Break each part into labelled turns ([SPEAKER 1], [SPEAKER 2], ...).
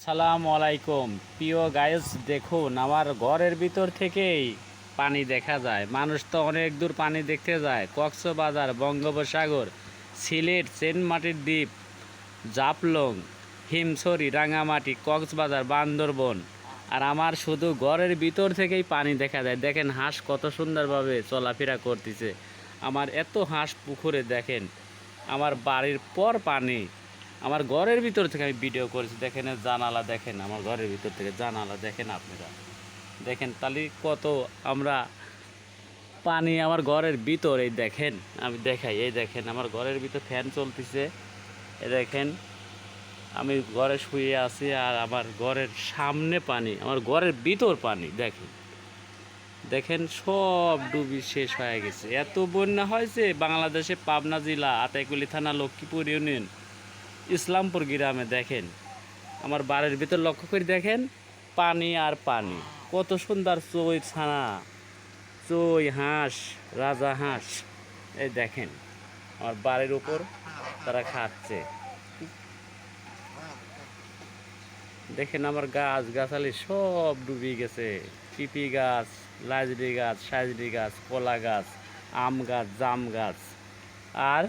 [SPEAKER 1] সালাম আলাইকুম প্রিয় গাইস, দেখুন আমার ঘরের ভিতর থেকেই পানি দেখা যায়। মানুষ তো অনেক দূর পানি দেখতে যায়, কক্সবাজার, বঙ্গোপসাগর, সিলেট, সেন্টমার্টিন দ্বীপ, জাফলং, হিমছড়ি, রাঙামাটি, কক্সবাজার, বান্দরবন। আর আমার শুধু ঘরের ভিতর থেকেই পানি দেখা যায়। দেখেন হাঁস কত সুন্দরভাবে চলাফেরা করতেছে। আমার এত হাঁস পুকুরে দেখেন, আমার বাড়ির পর পানি। আমার ঘরের ভিতর থেকে আমি ভিডিও করেছি। দেখেন জানালা, দেখেন আমার ঘরের ভিতর থেকে জানালা দেখেন আপনারা। দেখেন তাহলে কত আমরা পানি আমার ঘরের ভিতর। এই দেখেন, আমি দেখাই, এই দেখেন আমার ঘরের ভিতর ফ্যান চলতেছে। এই দেখেন আমি ঘরে শুয়ে আছি আর আমার ঘরের সামনে পানি, আমার ঘরের ভিতর পানি। দেখেন দেখেন সব ডুবি শেষ হয়ে গেছে। এত বন্যা হয়েছে বাংলাদেশে, পাবনা জেলা, আতাইকুলি থানা, লক্ষ্মীপুর ইউনিয়ন, ইসলামপুর গ্রামে। দেখেন আমার বাড়ির ভিতর লক্ষ্য করে দেখেন, পানি আর পানি। কত সুন্দর চই ছানা, চই হাঁস, রাজা হাঁস। এই দেখেন আমার বাড়ির উপর তারা খাচ্ছে। দেখেন আমার গাছ গাছালি সব ডুবে গেছে। পিপি গাছ, লাজড়ি গাছ, সাজড়ি গাছ, কলা গাছ, আম গাছ, জাম গাছ। আর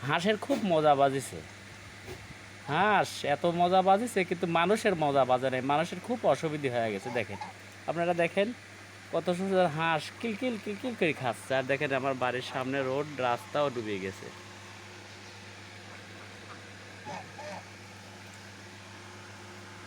[SPEAKER 1] হাঁসের খুব মজা বাজিছে। হাঁস এত মজা বাজিছে, কিন্তু মানুষের মজা বাজে নাই। মানুষের খুব অসুবিধা হয়ে গেছে। দেখেন আপনারা দেখেন কত সুন্দর হাঁস কিলকিল কিলকিল করে খাচ্ছে। আর দেখেন আমার বাড়ির সামনে রোড, রাস্তাও ডুবে গেছে।